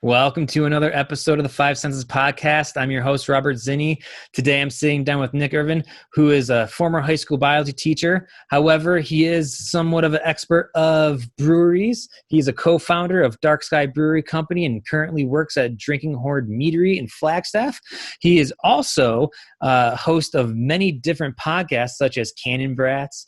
Welcome to another episode of the 5enses podcast. I'm your host, Robert Zinni. Today I'm sitting down with Nick Irvine, who is a former high school biology teacher. However, he is somewhat of an expert of breweries. He's a co-founder of Dark Sky Brewery Company and currently works at Drinking Horn Meadery in Flagstaff. He is also a host of many different podcasts such as Canyon Brats,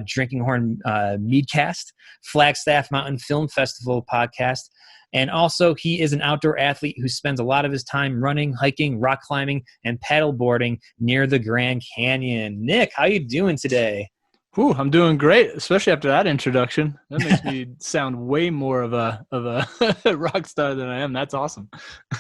Drinking Horn Meadcast, Flagstaff Mountain Film Festival podcast. And also, he is an outdoor athlete who spends a lot of his time running, hiking, rock climbing, and paddleboarding near the Grand Canyon. Nick, how you doing today? Ooh, I'm doing great, especially after that introduction. That makes me sound way more of a rock star than I am. That's awesome.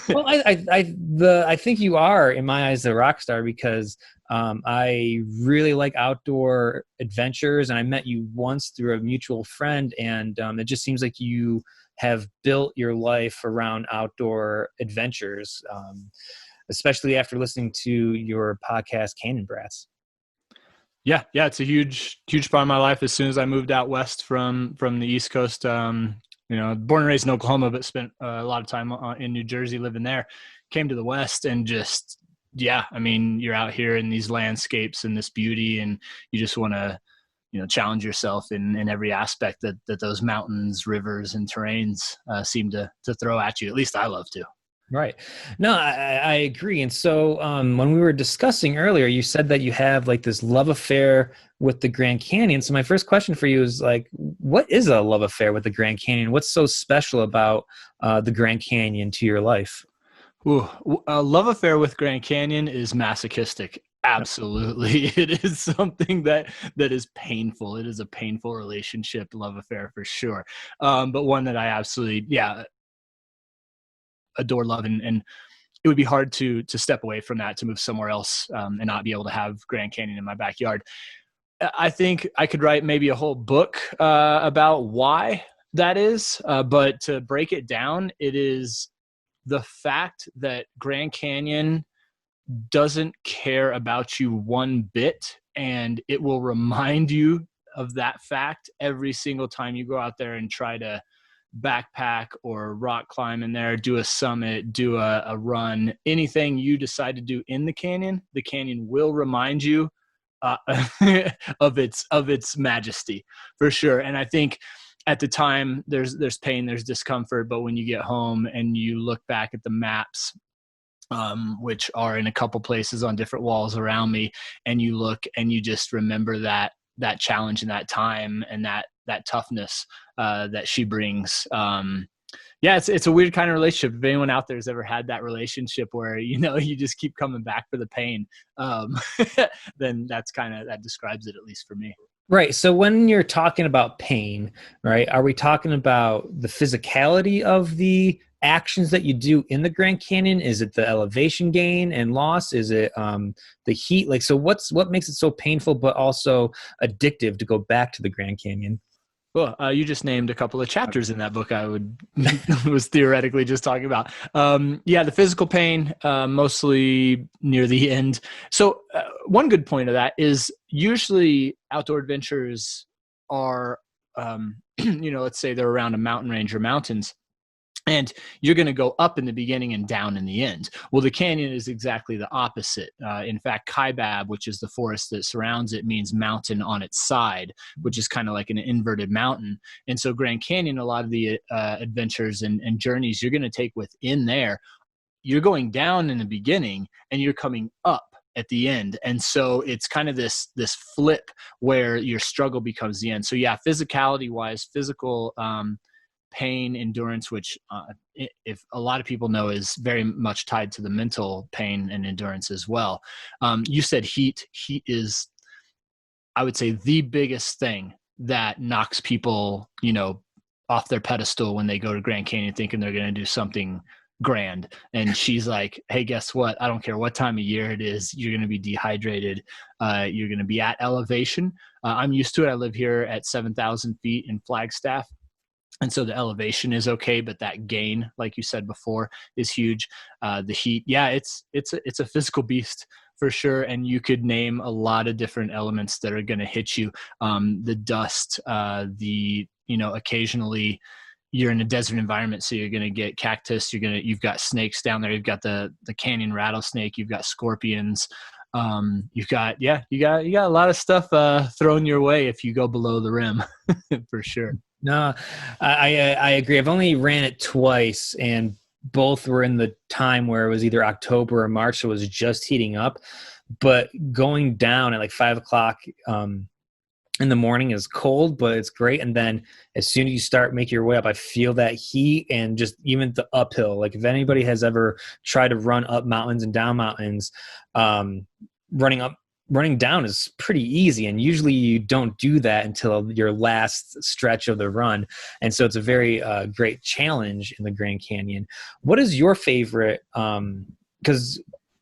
Well, I think you are, in my eyes, a rock star because I really like outdoor adventures, and I met you once through a mutual friend, and it just seems like you have built your life around outdoor adventures, especially after listening to your podcast, Canyon Brats. Yeah, it's a huge part of my life. As soon as I moved out west from the East Coast, born and raised in Oklahoma, but spent a lot of time in New Jersey living there. Came to the West and just, you're out here in these landscapes and this beauty, and you just want to challenge yourself in every aspect that those mountains, rivers, and terrains seem to throw at you. At least I love to. Right. No, I agree. And so when we were discussing earlier, you said that you have like this love affair with the Grand Canyon. So my first question for you is like, what is a love affair with the Grand Canyon? What's so special about the Grand Canyon to your life? Ooh, a love affair with Grand Canyon is masochistic. Absolutely. It is something that is painful. It is a painful relationship, love affair for sure. But one that I absolutely, adore, love. And it would be hard to step away from that, to move somewhere else and not be able to have Grand Canyon in my backyard. I think I could write maybe a whole book about why that is. But to break it down, it is the fact that Grand Canyon doesn't care about you one bit, and it will remind you of that fact every single time you go out there and try to backpack or rock climb in there, do a summit, do a run, anything you decide to do in the canyon will remind you of its majesty for sure. And I think at the time there's pain, there's discomfort, but when you get home and you look back at the maps, which are in a couple places on different walls around me, and you look and you just remember that challenge and that time and that toughness that she brings. It's a weird kind of relationship. If anyone out there has ever had that relationship where you just keep coming back for the pain, then that describes it, at least for me. Right. So when you're talking about pain, right, are we talking about the physicality of the actions that you do in the Grand Canyon? Is it the elevation gain and loss? Is it the heat? Like, so what makes it so painful but also addictive to go back to the Grand Canyon? Well, you just named a couple of chapters in that book I was theoretically just talking about. The physical pain, mostly near the end. So one good point of that is usually outdoor adventures are, let's say they're around a mountain range or mountains, and you're going to go up in the beginning and down in the end. Well, the canyon is exactly the opposite. In fact, Kaibab, which is the forest that surrounds it, means mountain on its side, which is kind of like an inverted mountain. And so Grand Canyon, a lot of the adventures and journeys you're going to take within there, you're going down in the beginning and you're coming up at the end. And so it's kind of this flip where your struggle becomes the end. So physicality wise, physical pain, endurance, which if a lot of people know is very much tied to the mental pain and endurance as well. You said heat is, I would say, the biggest thing that knocks people, off their pedestal when they go to Grand Canyon thinking they're going to do something grand. And she's like, hey, guess what? I don't care what time of year it is. You're going to be dehydrated. You're going to be at elevation. I'm used to it. I live here at 7,000 feet in Flagstaff. And so the elevation is okay, but that gain, like you said before, is huge. The heat, it's a physical beast for sure. And you could name a lot of different elements that are going to hit you. The dust, occasionally, you're in a desert environment, so you're going to get cactus. You've got snakes down there. You've got the canyon rattlesnake. You've got scorpions. You got a lot of stuff thrown your way if you go below the rim, for sure. No, I agree. I've only ran it twice, and both were in the time where it was either October or March, so it was just heating up. But going down at like 5 o'clock in the morning is cold, but it's great. And then as soon as you start making your way up, I feel that heat, and just even the uphill. Like if anybody has ever tried to run up mountains and down mountains, running down is pretty easy. And usually you don't do that until your last stretch of the run. And so it's a very great challenge in the Grand Canyon. What is your favorite? Because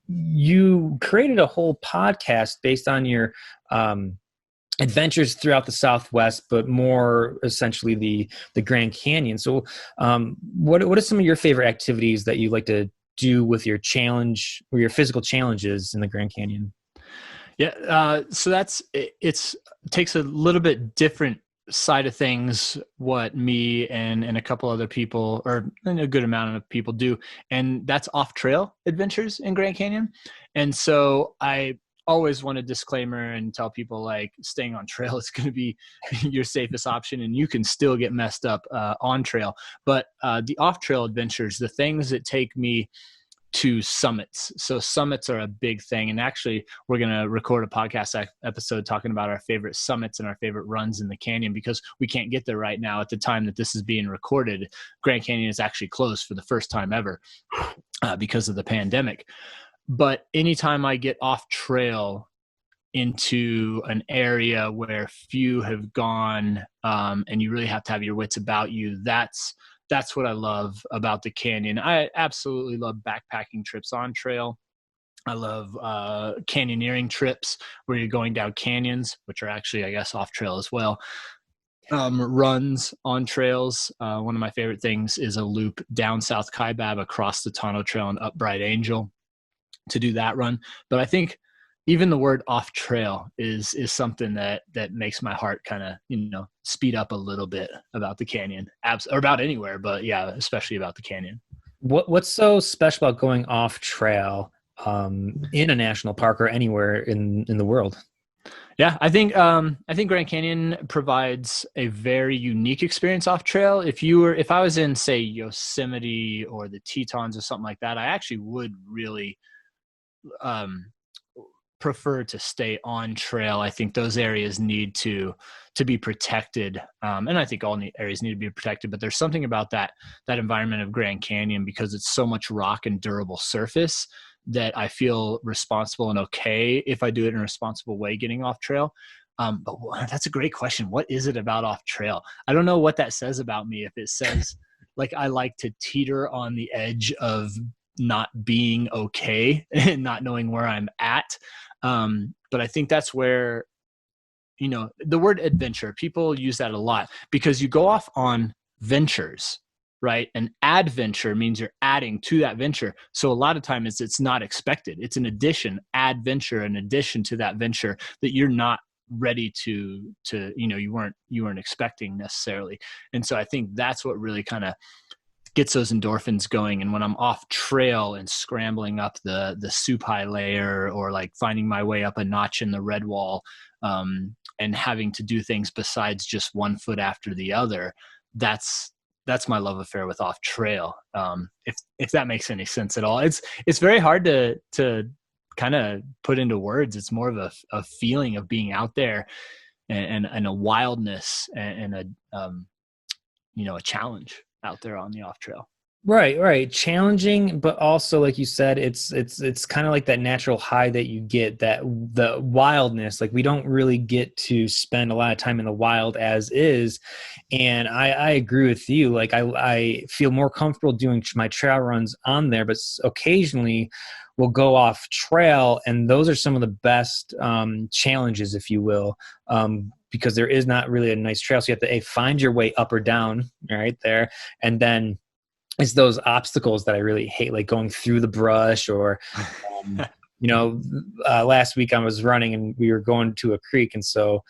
you created a whole podcast based on your adventures throughout the Southwest, but more essentially the Grand Canyon. So what are some of your favorite activities that you like to do with your challenge or your physical challenges in the Grand Canyon? Yeah. So it takes a little bit different side of things, what me and a couple other people, or a good amount of people do. And that's off trail adventures in Grand Canyon. And so I always want a disclaimer and tell people, like, staying on trail is going to be your safest option, and you can still get messed up on trail. But the off trail adventures, the things that take me to summits. So summits are a big thing. And actually, we're going to record a podcast episode talking about our favorite summits and our favorite runs in the canyon, because we can't get there right now. At the time that this is being recorded, Grand Canyon is actually closed for the first time ever because of the pandemic. But anytime I get off trail into an area where few have gone, and you really have to have your wits about you, that's what I love about the canyon. I absolutely love backpacking trips on trail. I love canyoneering trips where you're going down canyons, which are actually, I guess, off trail as well. Runs on trails. One of my favorite things is a loop down South Kaibab across the Tonto Trail and up Bright Angel to do that run. But I think even the word off trail is something that makes my heart kind of, speed up a little bit about the canyon, or about anywhere, but yeah, especially about the canyon. What's so special about going off trail in a national park or anywhere in the world? Yeah, I think Grand Canyon provides a very unique experience off trail. If I was in, say, Yosemite or the Tetons or something like that, I actually would really prefer to stay on trail. I think those areas need to be protected, and I think all areas need to be protected. But there's something about that environment of Grand Canyon, because it's so much rock and durable surface, that I feel responsible and okay if I do it in a responsible way getting off trail. But that's a great question. What is it about off trail? I don't know what that says about me. If it says like I like to teeter on the edge of not being okay and not knowing where I'm at. But I think that's where, the word adventure, people use that a lot because you go off on ventures, right? An adventure means you're adding to that venture. So a lot of times it's not expected. It's an addition, adventure, an addition to that venture that you're not ready to you weren't expecting necessarily. And so I think that's what really kind of gets those endorphins going. And when I'm off trail and scrambling up the Supai layer, or like finding my way up a notch in the red wall, and having to do things besides just one foot after the other, that's my love affair with off trail. If that makes any sense at all. It's very hard to kind of put into words. It's more of a feeling of being out there and a wildness and a challenge out there on the off trail. Right. Challenging, but also, like you said, it's kind of like that natural high that you get, that the wildness. Like, we don't really get to spend a lot of time in the wild as is. And I agree with you. Like, I feel more comfortable doing my trail runs on there, but occasionally we'll go off trail, and those are some of the best challenges, if you will, because there is not really a nice trail. So you have to find your way up or down right there. And then it's those obstacles that I really hate, like going through the brush, or, last week I was running and we were going to a creek. And so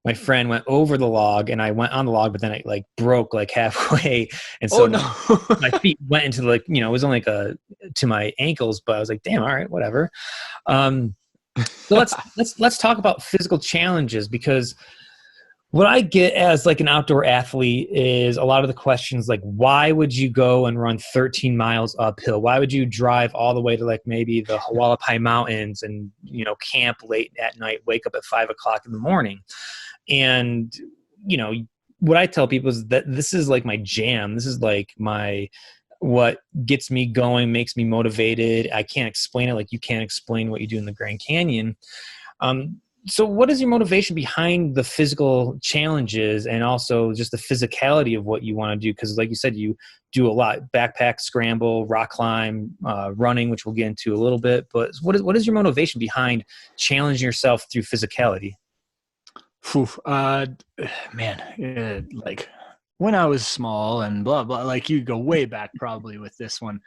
my friend went over the log and I went on the log, but then it like broke like halfway. And Oh so no. my feet went into like, it was only like to my ankles, but I was like, damn, all right, whatever. So let's talk about physical challenges, because what I get as like an outdoor athlete is a lot of the questions like, why would you go and run 13 miles uphill? Why would you drive all the way to like maybe the Hualapai Mountains and, camp late at night, wake up at 5 o'clock in the morning? And, what I tell people is that this is like my jam. This is like what gets me going, makes me motivated. I can't explain it like you can't explain what you do in the Grand Canyon. So what is your motivation behind the physical challenges and also just the physicality of what you want to do? Because like you said, you do a lot: backpack, scramble, rock climb, running, which we'll get into a little bit. But what is your motivation behind challenging yourself through physicality? Like when I was small and blah, blah, like you go way back probably with this one.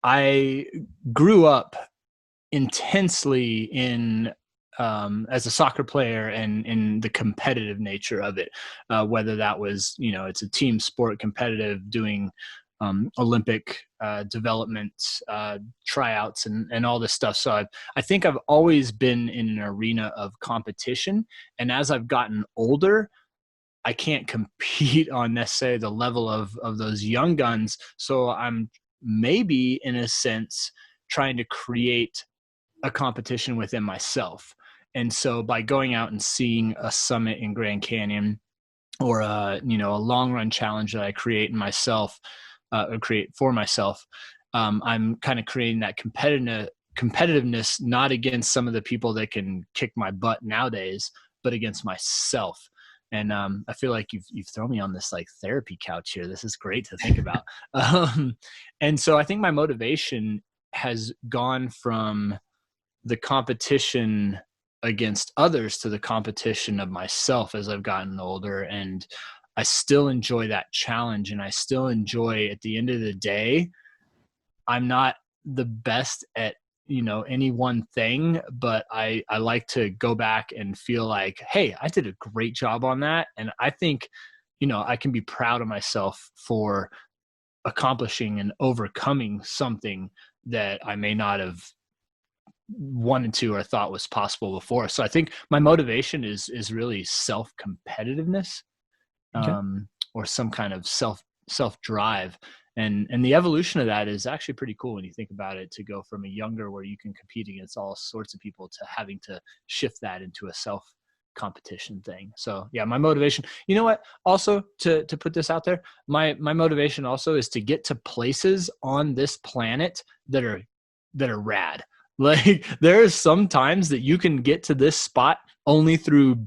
I grew up intensely in as a soccer player and in the competitive nature of it, whether that was, it's a team sport, competitive, doing Olympic development tryouts and all this stuff. So I think I've always been in an arena of competition. And as I've gotten older, I can't compete on necessarily the level of those young guns. So I'm maybe in a sense trying to create a competition within myself. And so by going out and seeing a summit in Grand Canyon or a long run challenge that I create in myself or create for myself, I'm kind of creating that competitiveness, not against some of the people that can kick my butt nowadays, but against myself. And I feel like you've thrown me on this like therapy couch here. This is great to think about. And so I think my motivation has gone from the competition against others to the competition of myself as I've gotten older. And I still enjoy that challenge. And I still enjoy, at the end of the day, I'm not the best at, any one thing, but I like to go back and feel like, hey, I did a great job on that. And I think, I can be proud of myself for accomplishing and overcoming something that I may not have wanted to or thought was possible before. So I think my motivation is really self-competitiveness, Okay. or some kind of self-drive. And the evolution of that is actually pretty cool when you think about it, to go from a younger where you can compete against all sorts of people to having to shift that into a self competition thing. So yeah, my motivation, you know what, also to put this out there, my motivation also is to get to places on this planet that are rad. Like there are some times that you can get to this spot only through,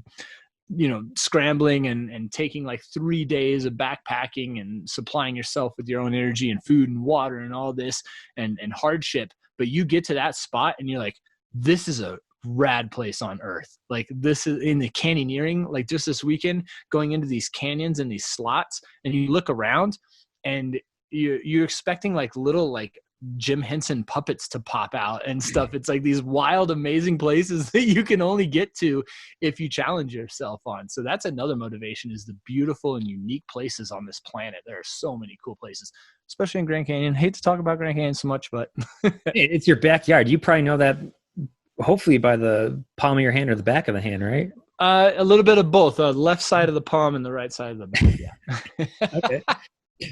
scrambling and taking like 3 days of backpacking and supplying yourself with your own energy and food and water and all this and hardship. But you get to that spot and you're like, this is a rad place on earth. Like this is in the canyoneering, like just this weekend going into these canyons and these slots, and you look around and you're expecting like little like Jim Henson puppets to pop out and stuff. It's like these wild, amazing places that you can only get to if you challenge yourself on. So that's another motivation, is the beautiful and unique places on this planet. There are so many cool places, especially in Grand Canyon. I hate to talk about Grand Canyon so much, but It's your backyard. You probably know that hopefully by the palm of your hand or the back of the hand, right? A little bit of both, left side of the palm and the right side of the back. Yeah. Okay.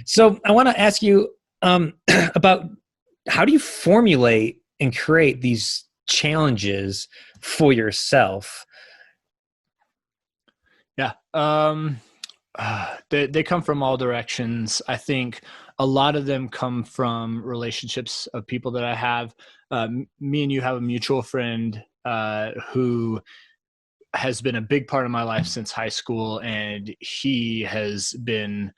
So I want to ask you about, how do you formulate and create these challenges for yourself? Yeah. They come from all directions. I think a lot of them come from relationships of people that I have. Me and you have a mutual friend who has been a big part of my life since high school, and he has been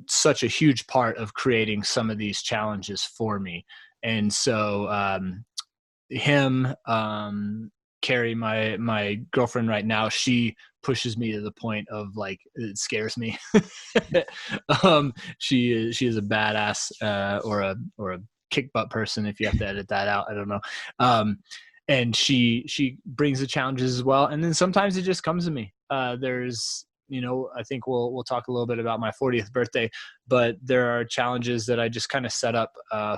such a huge part of creating some of these challenges for me. And so Carrie, my girlfriend right now, she pushes me to the point of like, it scares me. She is a badass or a kick butt person, if you have to edit that out. I don't know. and she brings the challenges as well. And then sometimes it just comes to me. There's, I think we'll talk a little bit about my 40th birthday, but there are challenges that I just kind of set up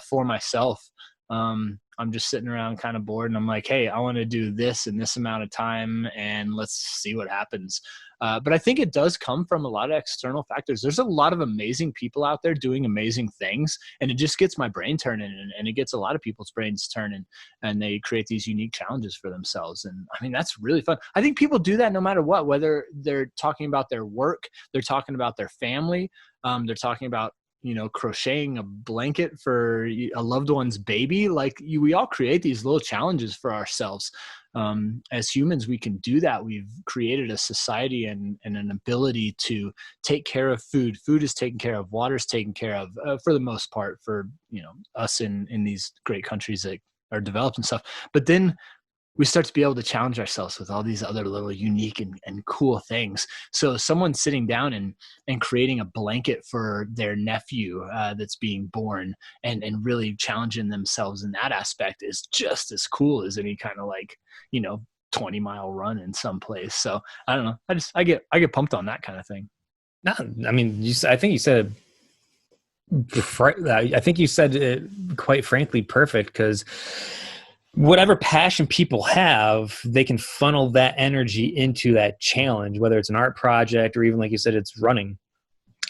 for myself. I'm just sitting around kind of bored, and I'm like, hey, I want to do this in this amount of time, and let's see what happens. But I think it does come from a lot of external factors. There's a lot of amazing people out there doing amazing things, and it just gets my brain turning, and it gets a lot of people's brains turning, and they create these unique challenges for themselves. And I mean, that's really fun. I think people do that no matter what, whether they're talking about their work, they're talking about their family, they're talking about crocheting a blanket for a loved one's baby. Like we all create these little challenges for ourselves. As humans, we can do that. We've created a society and an ability to take care of food. Food is taken care of. Water is taken care of for the most part for, us in these great countries that are developed and stuff. But then we start to be able to challenge ourselves with all these other little unique and cool things. So someone sitting down and creating a blanket for their nephew that's being born and really challenging themselves in that aspect is just as cool as any kind of 20-mile run in some place. So I don't know. I get pumped on that kind of thing. No, I mean, I think you said it quite frankly perfect, because whatever passion people have, they can funnel that energy into that challenge, whether it's an art project or even, like you said, it's running.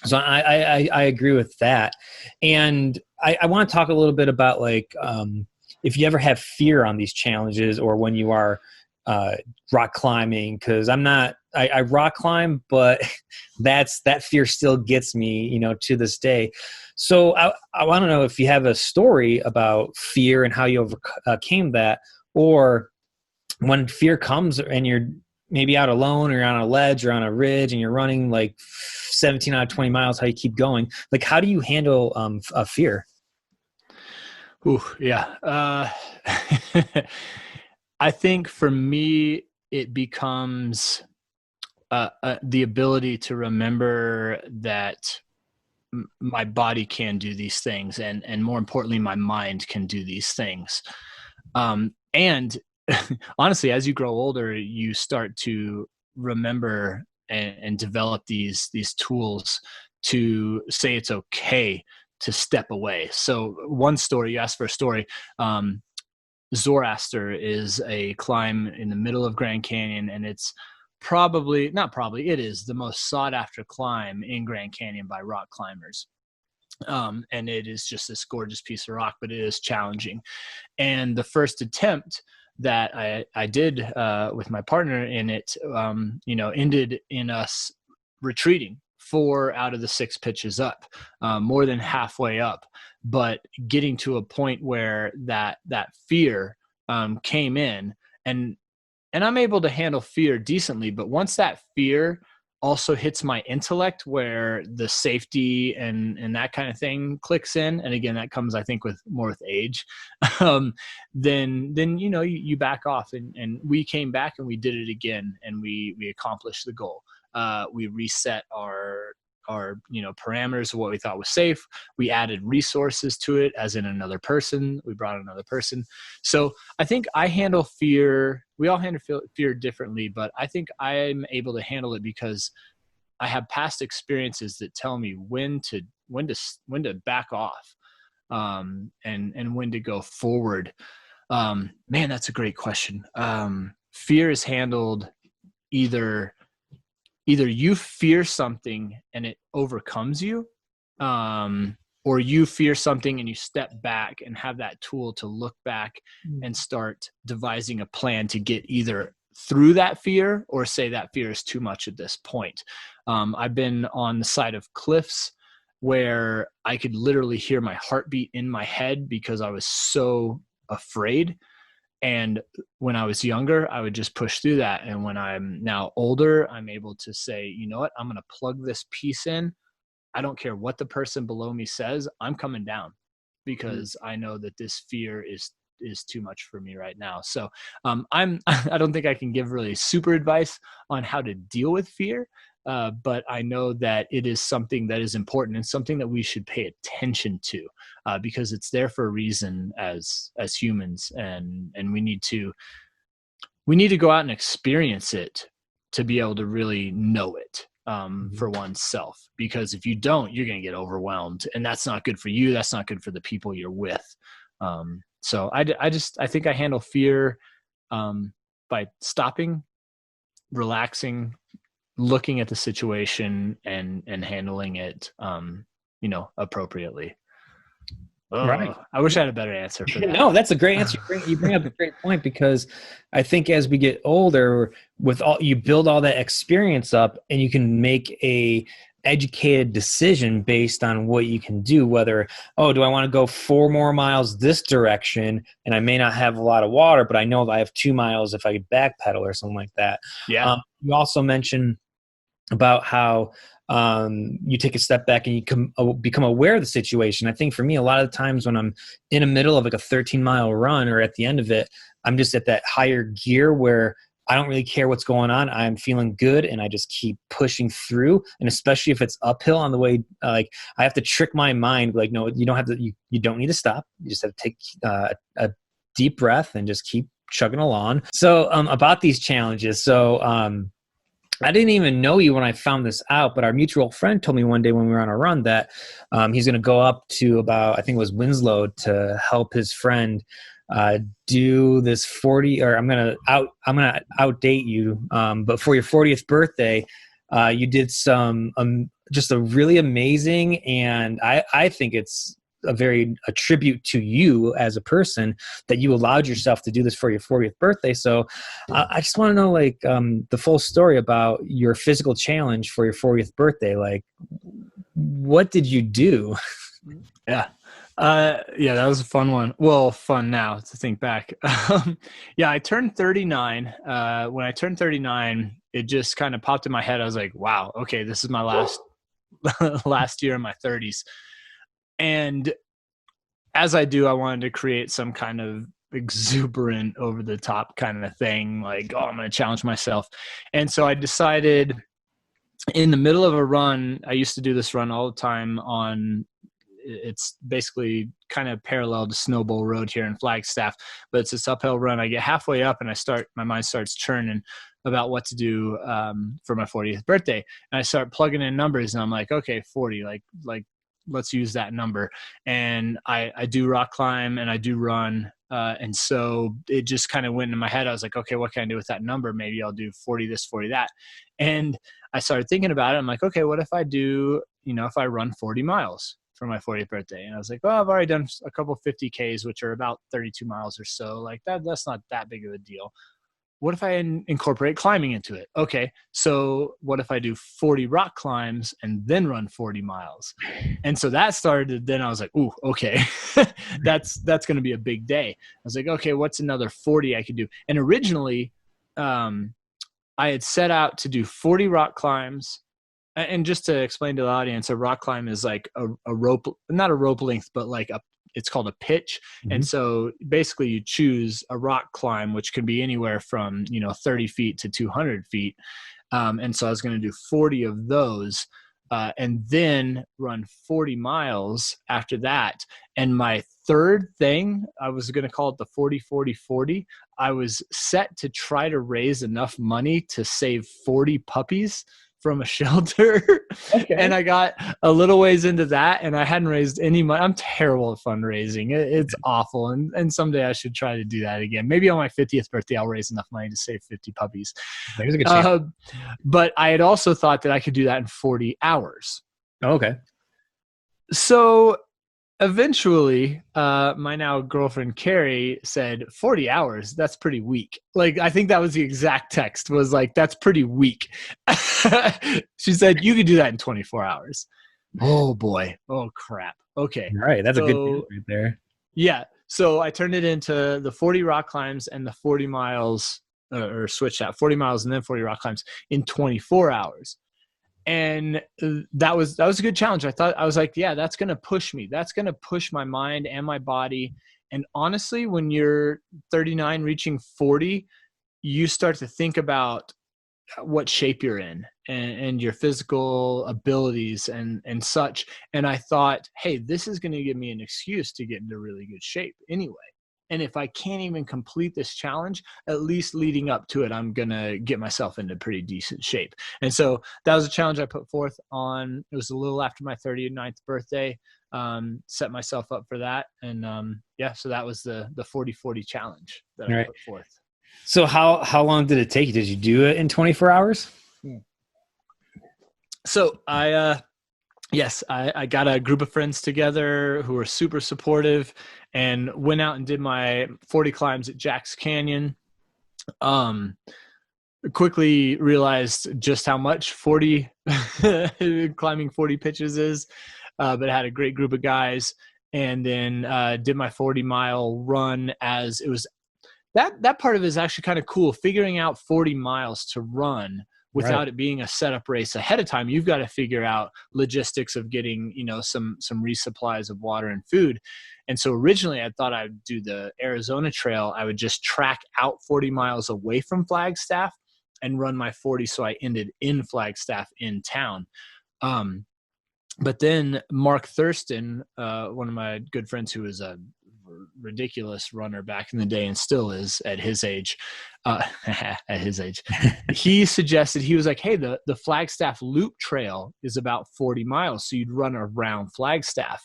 So I agree with that. And I want to talk a little bit about if you ever have fear on these challenges or when you are rock climbing, because I rock climb, but that fear still gets me, to this day. So I want to know if you have a story about fear and how you overcame that, or when fear comes and you're maybe out alone or you're on a ledge or on a ridge and you're running 17 out of 20 miles, how you keep going. How do you handle fear? Ooh, yeah. I think for me, it becomes the ability to remember that my body can do these things, and more importantly, my mind can do these things. And honestly, as you grow older, you start to remember and develop these tools to say it's okay to step away. So one story, you asked for a story. Zoroaster is a climb in the middle of Grand Canyon, and it's it is the most sought after climb in Grand Canyon by rock climbers. And it is just this gorgeous piece of rock, but it is challenging. And the first attempt that I did with my partner in it, ended in us retreating 4 out of the 6 pitches up, more than halfway up, but getting to a point where that fear came in, and I'm able to handle fear decently. But once that fear also hits my intellect, where the safety and that kind of thing clicks in, and again, that comes, I think, with age, then you back off, and we came back and we did it again, and we accomplished the goal. We reset our parameters of what we thought was safe. We added resources to it, as in another person. We brought another person. So I think I handle fear. We all handle fear differently, but I think I'm able to handle it because I have past experiences that tell me when to back off, and when to go forward. Man, that's a great question. Fear is handled either you fear something and it overcomes you, or you fear something and you step back and have that tool to look back and start devising a plan to get either through that fear or say that fear is too much at this point. I've been on the side of cliffs where I could literally hear my heartbeat in my head because I was so afraid. And when I was younger, I would just push through that. And when I'm now older, I'm able to say, you know what, I'm going to plug this piece in. I don't care what the person below me says. I'm coming down because I know that this fear is too much for me right now. So I don't think I can give really super advice on how to deal with fear. but I know that it is something that is important and something that we should pay attention to, because it's there for a reason as humans, and we need to go out and experience it to be able to really know it, for oneself. Because if you don't, you're going to get overwhelmed, and that's not good for you. That's not good for the people you're with. So I think I handle fear by stopping, relaxing, looking at the situation, and handling it, appropriately. Right. I wish I had a better answer for that. No, that's a great answer. You bring up a great point, because I think as we get older, you build all that experience up, and you can make a educated decision based on what you can do. Whether, do I want to go 4 more miles this direction, and I may not have a lot of water, but I know that I have 2 miles if I backpedal or something like that. Yeah. You also mentioned about how you take a step back and you become aware of the situation. I think for me, a lot of the times when I'm in the middle of like a 13-mile run, or at the end of it, I'm just at that higher gear where I don't really care what's going on. I'm feeling good, and I just keep pushing through. And especially if it's uphill on the way, like I have to trick my mind, like, no, you don't have to. You don't need to stop. You just have to take a deep breath and just keep chugging along. So about these challenges, I didn't even know you when I found this out, but our mutual friend told me one day when we were on a run that he's going to go up to about, I think it was Winslow, to help his friend do this 40, or I'm going to outdate you. But for your 40th birthday, you did some, just a really amazing, and I think it's a tribute to you as a person that you allowed yourself to do this for your 40th birthday. So I just want to know, like, the full story about your physical challenge for your 40th birthday. Like, what did you do? Yeah. That was a fun one. Well, fun now to think back. I turned 39. When I turned 39, it just kind of popped in my head. I was like, wow, okay, this is my last year in my 30s. And as I do, I wanted to create some kind of exuberant, over the top kind of thing. Like, I'm going to challenge myself. And so I decided, in the middle of a run, I used to do this run all the time it's basically kind of parallel to Snowball Road here in Flagstaff, but it's this uphill run. I get halfway up and my mind starts churning about what to do for my 40th birthday. And I start plugging in numbers, and I'm like, okay, 40, like let's use that number. And I do rock climb and I do run. And so it just kind of went in my head. I was like, okay, what can I do with that number? Maybe I'll do 40 this, 40 that. And I started thinking about it. I'm like, okay, what if I do, if I run 40 miles for my 40th birthday? And I was like, well, I've already done a couple 50Ks, which are about 32 miles or so. Like that's not that big of a deal. What if I incorporate climbing into it? Okay, so what if I do 40 rock climbs and then run 40 miles? And so that started, then I was like, ooh, okay, that's going to be a big day. I was like, okay, what's another 40 I could do? And originally, I had set out to do 40 rock climbs. And just to explain to the audience, a rock climb is like a rope, not a rope length, but like it's called a pitch. Mm-hmm. And so basically you choose a rock climb, which can be anywhere from, 30 feet to 200 feet. And so I was going to do 40 of those, and then run 40 miles after that. And my third thing, I was going to call it the 40-40-40. I was set to try to raise enough money to save 40 puppies from a shelter. Okay. And I got a little ways into that, and I hadn't raised any money. I'm terrible at fundraising. It's awful. And someday I should try to do that again. Maybe on my 50th birthday, I'll raise enough money to save 50 puppies. There's a good chance. But I had also thought that I could do that in 40 hours. Oh, okay. So eventually, my now girlfriend, Carrie, said 40 hours, that's pretty weak. Like, I think that was the exact text, was like, that's pretty weak. She said, you could do that in 24 hours. Oh boy. Oh crap. Okay. All right. That's a good deal right there. Yeah. So I turned it into the 40 rock climbs and the 40 miles, or switched out 40 miles and then 40 rock climbs in 24 hours. And that was a good challenge. I was like, yeah, that's going to push me. That's going to push my mind and my body. And honestly, when you're 39 reaching 40, you start to think about what shape you're in. and your physical abilities and such. And I thought, hey, this is going to give me an excuse to get into really good shape anyway. And if I can't even complete this challenge, at least leading up to it, I'm going to get myself into pretty decent shape. And so that was a challenge I put forth on. It was a little after my 39th birthday. Set myself up for that. And so that was the 40-40 challenge that I put forth. So how long did it take you? Did you do it in 24 hours? So I got a group of friends together who were super supportive and went out and did my 40 climbs at Jack's Canyon. Quickly realized just how much 40 climbing 40 pitches is, but had a great group of guys, and then did my 40-mile run. As it was that part of it is actually kind of cool, figuring out 40 miles to run without it being a setup race ahead of time. You've got to figure out logistics of getting, some resupplies of water and food. And so originally I thought I'd do the Arizona trail. I would just track out 40 miles away from Flagstaff and run my 40. So I ended in Flagstaff in town. But then Mark Thurston, one of my good friends who was a ridiculous runner back in the day and still is at his age, he suggested, he was like, hey, the Flagstaff Loop Trail is about 40 miles. So you'd run around Flagstaff.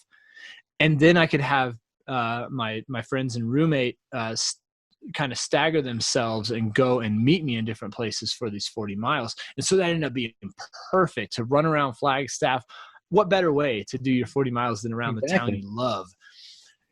And then I could have my friends and roommate kind of stagger themselves and go and meet me in different places for these 40 miles. And so that ended up being perfect to run around Flagstaff. What better way to do your 40 miles than around the town you love?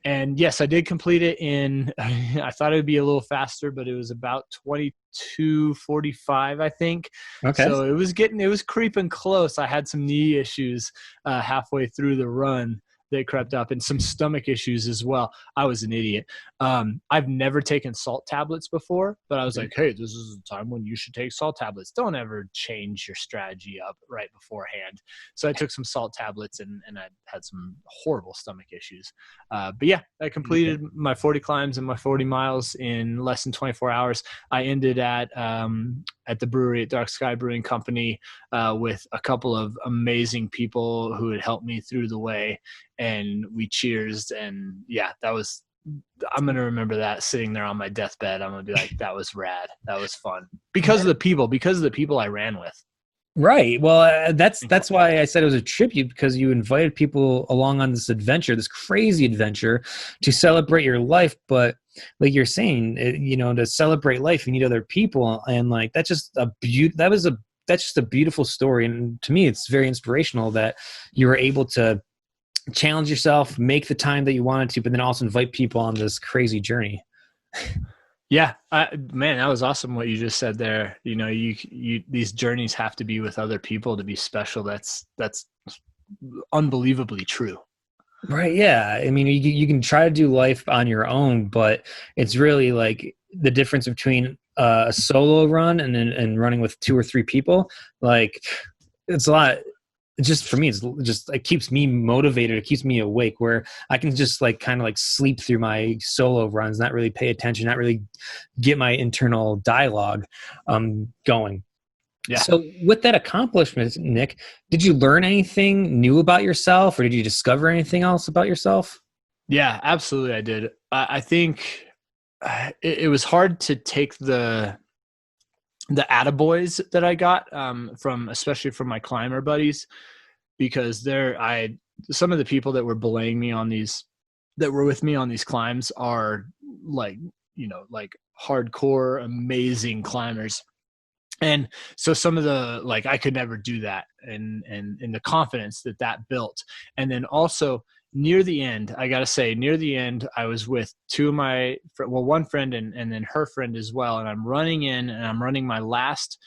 And yes, I did complete it in, I thought it would be a little faster, but it was about 22:45, I think. Okay. So it was creeping close. I had some knee issues halfway through the run that crept up, and some stomach issues as well. I was an idiot. I've never taken salt tablets before, but I was like, hey, this is the time when you should take salt tablets. Don't ever change your strategy up right beforehand. So I took some salt tablets and I had some horrible stomach issues. But yeah, I completed my 40 climbs and my 40 miles in less than 24 hours. I ended at the brewery at Dark Sky Brewing Company with a couple of amazing people who had helped me through the way. And we cheersed, and yeah, I'm going to remember that sitting there on my deathbed. I'm going to be like, that was rad. That was fun because of the people I ran with. Right. Well, that's why I said it was a tribute, because you invited people along on this adventure, this crazy adventure, to celebrate your life. But like you're saying, to celebrate life, you need other people. And like, that's just a beautiful story. And to me, it's very inspirational that you were able to challenge yourself, make the time that you wanted to, but then also invite people on this crazy journey. Yeah, man, that was awesome what you just said there. You these journeys have to be with other people to be special. That's unbelievably true. Right. Yeah. I mean, you can try to do life on your own, but it's really like the difference between a solo run and running with 2 or 3 people. Like, it's a lot. Just for me, it keeps me motivated. It keeps me awake, where I can just kind of sleep through my solo runs, not really pay attention, not really get my internal dialogue going. Yeah. So with that accomplishment, Nick, did you learn anything new about yourself, or did you discover anything else about yourself? Yeah, absolutely. I did. I think it was hard to take the attaboys that I got especially from my climber buddies, because some of the people that were belaying me that were with me on these climbs are like hardcore, amazing climbers. And so some of the, I could never do that, and the confidence that built. And then also near the end, I got to say, I was with one friend and then her friend as well. And I'm running my last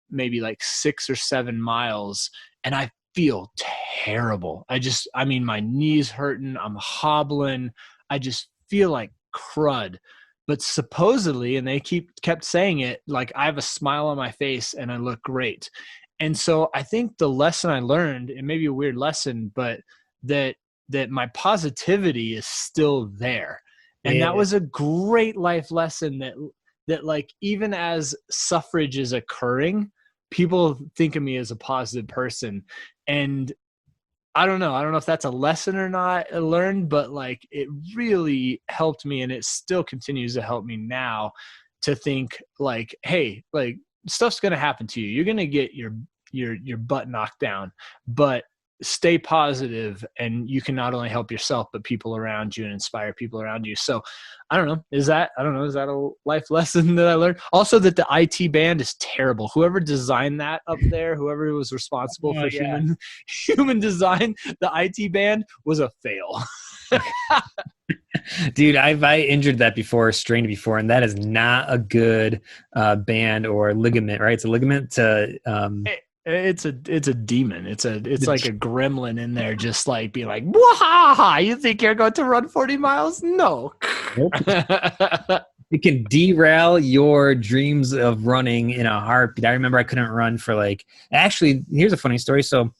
maybe 6 or 7 miles, and I feel terrible. My knees hurting, I'm hobbling. I just feel like crud. But supposedly, and they kept saying it, I have a smile on my face and I look great. And so I think the lesson I learned, it may be a weird lesson, but that my positivity is still there. And that was a great life lesson that even as suffrage is occurring, people think of me as a positive person. And I don't know if that's a lesson or not learned, but like it really helped me, and it still continues to help me now to think like, hey, like stuff's going to happen to you. You're going to get your butt knocked down, but stay positive, and you can not only help yourself, but people around you and inspire people around you. So I don't know. Is that a life lesson that I learned? Also, that the IT band is terrible. Whoever designed that up there, whoever was responsible for human design, the IT band was a fail. Dude, I injured that before, strained it before, and that is not a good band or ligament, right? It's a ligament to it's a demon. It's like a gremlin in there, just like being like, "Wahaha! You think you're going to run 40 miles? No." Nope. It can derail your dreams of running in a heartbeat. I remember I couldn't run for actually, here's a funny story. So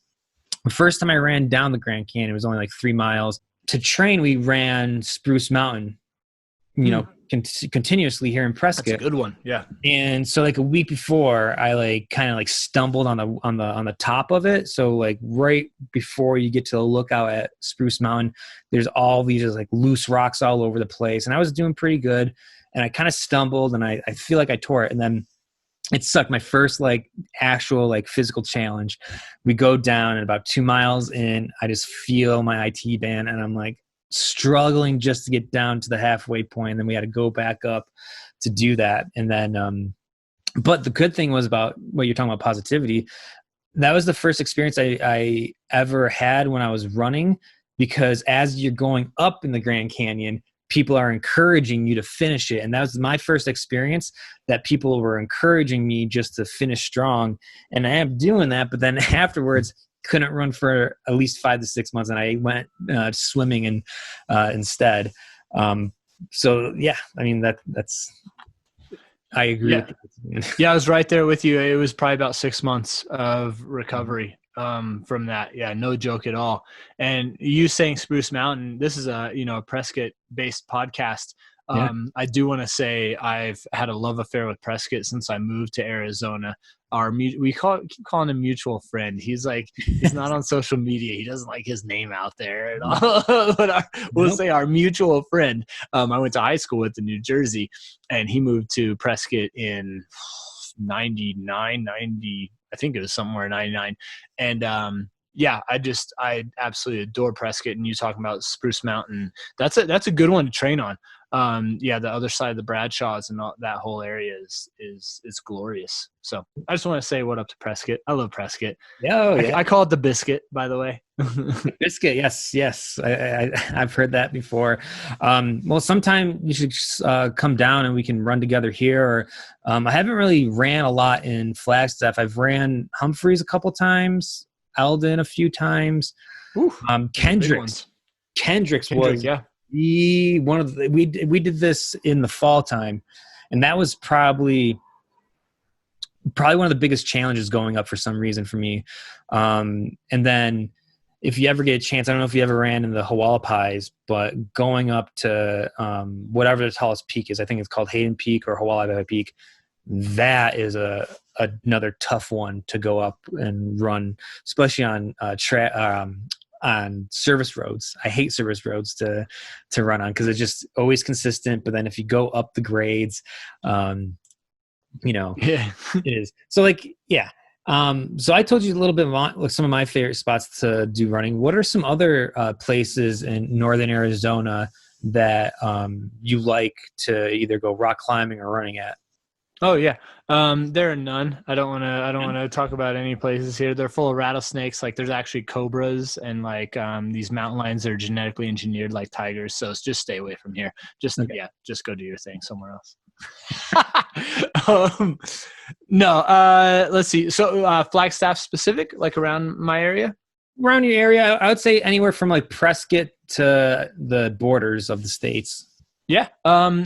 the first time I ran down the Grand Canyon, it was only like 3 miles. To train, we ran Spruce Mountain, continuously here in Prescott. That's a good one. Yeah. And so like a week before, I kind of stumbled on the top of it. So like right before you get to the lookout at Spruce Mountain, there's all these just like loose rocks all over the place. And I was doing pretty good, and I kind of stumbled, and I feel like I tore it. And then it sucked. My first actual physical challenge. We go down, and about 2 miles in, I just feel my IT band, and I'm like struggling just to get down to the halfway point. And then we had to go back up to do that. And then, but the good thing was about what you're talking about, positivity. That was the first experience I ever had when I was running, because as you're going up in the Grand Canyon, people are encouraging you to finish it. And that was my first experience, that people were encouraging me just to finish strong. And I am doing that, but then afterwards couldn't run for at least 5 to 6 months. And I went swimming instead. So yeah, I mean, that's, I agree. Yeah. Yeah, I was right there with you. It was probably about 6 months of recovery from that. Yeah, no joke at all. And you saying Spruce Mountain, this is a Prescott based podcast. I do want to say I've had a love affair with Prescott since I moved to Arizona. Keep calling him mutual friend. He's not on social media. He doesn't like his name out there at all. But we'll say our mutual friend. I went to high school with in New Jersey, and he moved to Prescott in 99, 90. I think it was somewhere in 99. And yeah, I absolutely adore Prescott. And you talking about Spruce Mountain, that's a good one to train on. Yeah, the other side of the Bradshaws and all, that whole area is glorious. So I just want to say what up to Prescott. I love Prescott. Yeah, I call it the biscuit, by the way. Biscuit, yes. I've heard that before. Well, sometime you should come down and we can run together here. Or I haven't really ran a lot in Flagstaff. I've ran Humphreys a couple times, Eldon a few times. Kendricks was one of the, we did this in the fall time, and that was probably one of the biggest challenges going up for some reason for me. And then if you ever get a chance, I don't know if you ever ran in the Hualapai, but going up to whatever the tallest peak is, I think it's called Hayden Peak or Hualapai Peak. That is another tough one to go up and run, especially on service roads. I hate service roads to run on because it's just always consistent. But then if you go up the grades, it is. So so I told you a little bit about some of my favorite spots to do running. What are some other places in northern Arizona that you like to either go rock climbing or running at? Oh yeah. There are none. I don't want to talk about any places here. They're full of rattlesnakes. Like there's actually cobras and these mountain lions that are genetically engineered like tigers. So just stay away from here. Just go do your thing somewhere else. No, let's see. So Flagstaff specific, like around my area? Around your area, I would say anywhere from Prescott to the borders of the states. Yeah.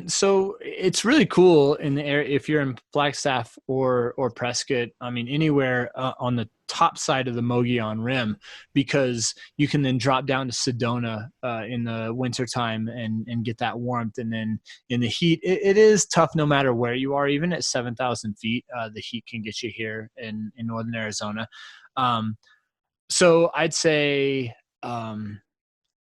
So it's really cool in the area if you're in Flagstaff or Prescott. I mean, anywhere on the top side of the Mogollon Rim, because you can then drop down to Sedona in the wintertime and get that warmth. And then in the heat, it is tough no matter where you are. Even at 7,000 feet, the heat can get you here in northern Arizona. Um, so I'd say some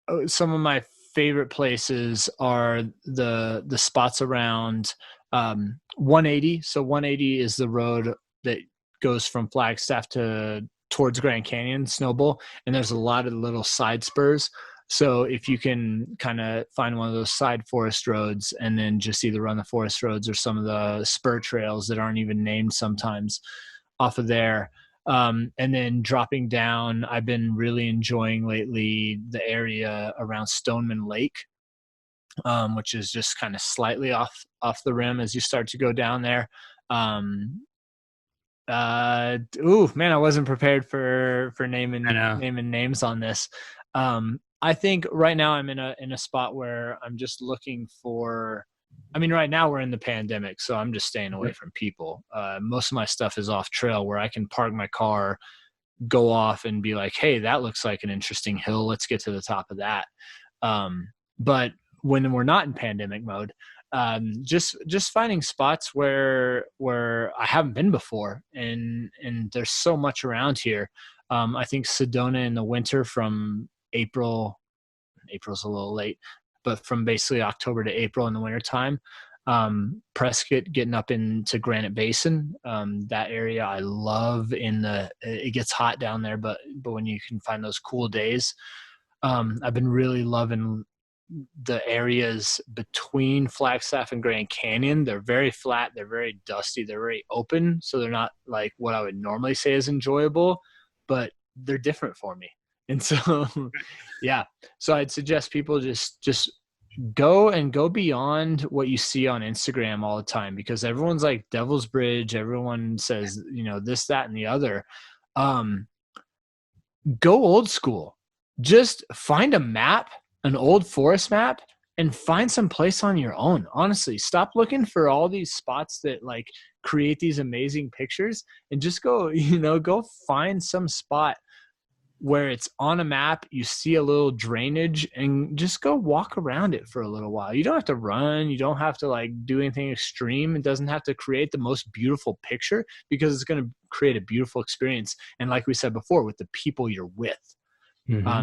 of my favorite places are the spots around 180. So 180 is the road that goes from Flagstaff to towards Grand Canyon Snowball, and there's a lot of little side spurs. So if you can kind of find one of those side forest roads and then just either run the forest roads or some of the spur trails that aren't even named sometimes off of there. And then dropping down, I've been really enjoying lately the area around Stoneman Lake, which is just kind of slightly off the rim as you start to go down there. Um, ooh, man, I wasn't prepared for naming names on this. I think right now I'm in a spot where I'm just looking for. I mean, right now we're in the pandemic, so I'm just staying away from people. Most of my stuff is off trail where I can park my car, go off and be like, hey, that looks like an interesting hill. Let's get to the top of that. But when we're not in pandemic mode, just finding spots where I haven't been before, and there's so much around here. I think Sedona in the winter from April's a little late, but from basically October to April in the wintertime. Prescott getting up into Granite Basin, that area I love. It gets hot down there, but when you can find those cool days, I've been really loving the areas between Flagstaff and Grand Canyon. They're very flat, they're very dusty, they're very open, so they're not like what I would normally say is enjoyable, but they're different for me. And so, yeah. So I'd suggest people just go beyond what you see on Instagram all the time, because everyone's like Devil's Bridge. Everyone says, this, that, and the other. Go old school. Just find a map, an old forest map, and find some place on your own. Honestly, stop looking for all these spots that like create these amazing pictures, and just go, go find some spot where it's on a map, you see a little drainage, and just go walk around it for a little while. You don't have to run. You don't have to like do anything extreme. It doesn't have to create the most beautiful picture, because it's going to create a beautiful experience. And like we said before, with the people you're with,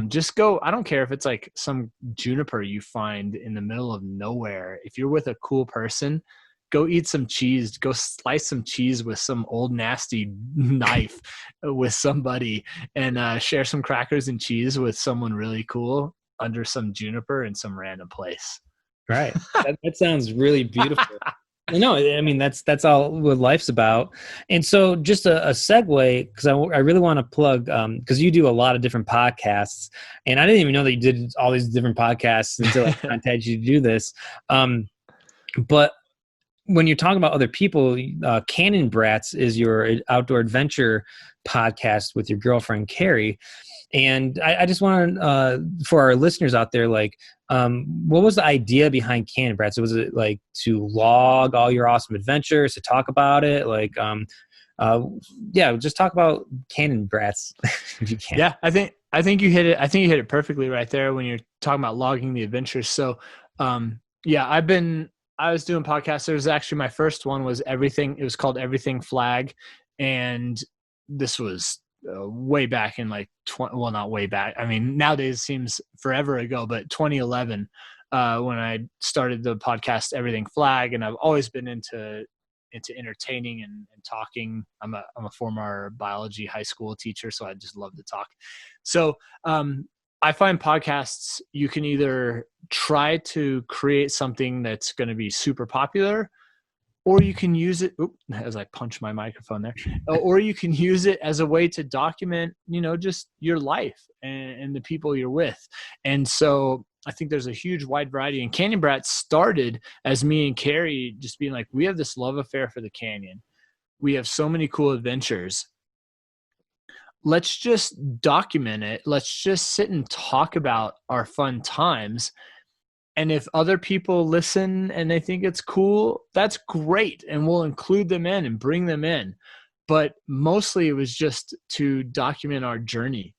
just go. I don't care if it's like some juniper you find in the middle of nowhere. If you're with a cool person, go eat some cheese, go slice some cheese with some old nasty knife with somebody, and share some crackers and cheese with someone really cool under some juniper in some random place. Right. That sounds really beautiful. No, I mean, that's all what life's about. And so just a segue, because I really want to plug, because you do a lot of different podcasts, and I didn't even know that you did all these different podcasts until I contacted you to do this. But when you're talking about other people, Canyon Brats is your outdoor adventure podcast with your girlfriend, Carrie. And I just want for our listeners out there, like, what was the idea behind Canyon Brats? Was it like to log all your awesome adventures, to talk about it? Like, just talk about Canyon Brats if you can. Yeah, I think you hit it. I think you hit it perfectly right there when you're talking about logging the adventures. So, I was doing podcasts. There was actually my first one was Everything. It was called Everything Flag. And this was way back in like, not way back. I mean, nowadays it seems forever ago, but 2011, when I started the podcast Everything Flag. And I've always been into entertaining and talking. I'm a former biology high school teacher, so I just love to talk. So, I find podcasts, you can either try to create something that's going to be super popular, or you can use it, as I punch my microphone there, or you can use it as a way to document, just your life and the people you're with. And so I think there's a huge wide variety. And Canyon Brat started as me and Carrie just being like, we have this love affair for the canyon. We have so many cool adventures. Let's just document it. Let's just sit and talk about our fun times. And if other people listen and they think it's cool, that's great. And we'll include them in and bring them in. But mostly it was just to document our journey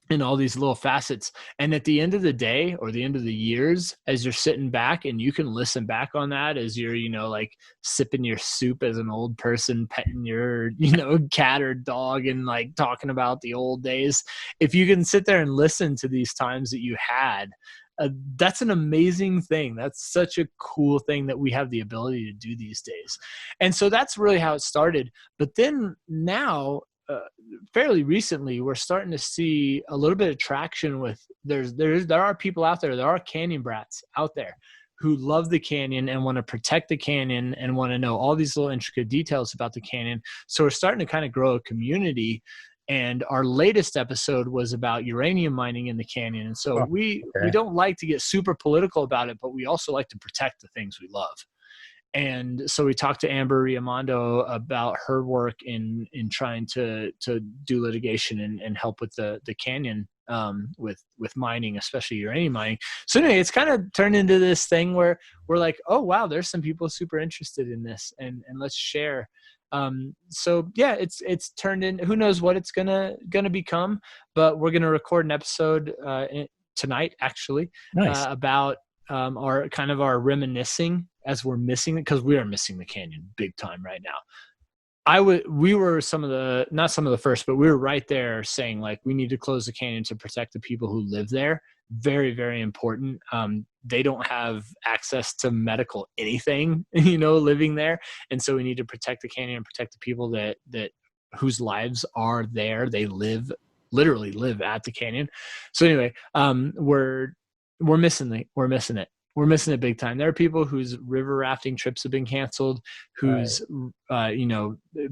in all these little facets. And at the end of the day, or the end of the years, as you're sitting back and you can listen back on that as you're, like sipping your soup as an old person, petting your, cat or dog, and like talking about the old days. If you can sit there and listen to these times that you had, that's an amazing thing. That's such a cool thing that we have the ability to do these days. And so that's really how it started. But then now, fairly recently, we're starting to see a little bit of traction with there are people out there, there are canyon brats out there who love the canyon and want to protect the canyon and want to know all these little intricate details about the canyon. So we're starting to kind of grow a community. And our latest episode was about uranium mining in the canyon. And so we don't like to get super political about it, but we also like to protect the things we love. And so we talked to Amber Riamondo about her work in trying to do litigation and help with the canyon with mining, especially uranium mining. So anyway, it's kind of turned into this thing where we're like, oh wow, there's some people super interested in this, and let's share. So yeah, it's turned in, who knows what it's gonna become, but we're gonna record an episode tonight actually. Nice. About our reminiscing as we're missing it, because we are missing the canyon big time right now. We were not some of the first, but we were right there saying like, we need to close the canyon to protect the people who live there. Very, very important. They don't have access to medical anything, living there. And so we need to protect the canyon and protect the people that whose lives are there. They literally live at the canyon. So anyway, we're missing it. We're missing it big time. There are people whose river rafting trips have been canceled, whose,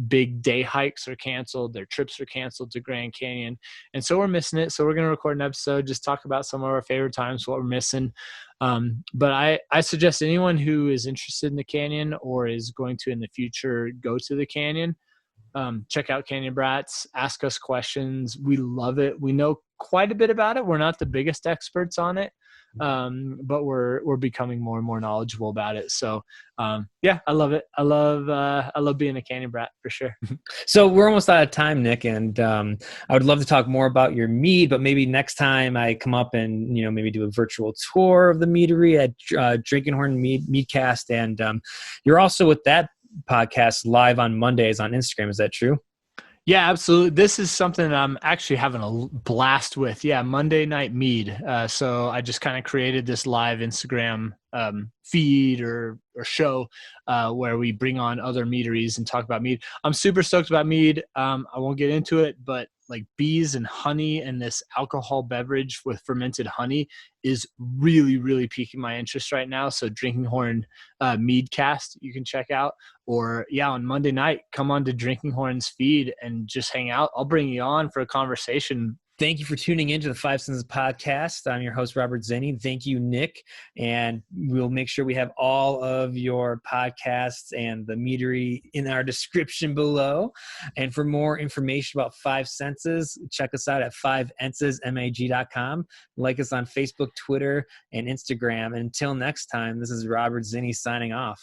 big day hikes are canceled. Their trips are canceled to Grand Canyon. And so we're missing it. So we're going to record an episode, just talk about some of our favorite times, what we're missing. But I suggest anyone who is interested in the canyon or is going to in the future go to the canyon, check out Canyon Brats, ask us questions. We love it. We know quite a bit about it. We're not the biggest experts on it. But we're becoming more and more knowledgeable about it. So, yeah, I love it. I love being a canyon brat for sure. So we're almost out of time, Nick, and I would love to talk more about your mead, but maybe next time I come up and, maybe do a virtual tour of the meadery at Drinking Horn Meadcast. And you're also with that podcast live on Mondays on Instagram. Is that true? Yeah, absolutely. This is something I'm actually having a blast with. Yeah, Monday Night Mead. So I just kind of created this live Instagram feed or show where we bring on other meaderies and talk about mead. I'm super stoked about mead. I won't get into it, but like bees and honey and this alcohol beverage with fermented honey is really, really piquing my interest right now. So Drinking Horn Meadcast you can check out, or on Monday night, come on to Drinking Horn's feed and just hang out. I'll bring you on for a conversation. Thank you for tuning into the 5enses podcast. I'm your host, Robert Zinni. Thank you, Nick. And we'll make sure we have all of your podcasts and the meadery in our description below. And for more information about 5enses, check us out at 5ensesmag.com. Like us on Facebook, Twitter, and Instagram. And until next time, this is Robert Zinni signing off.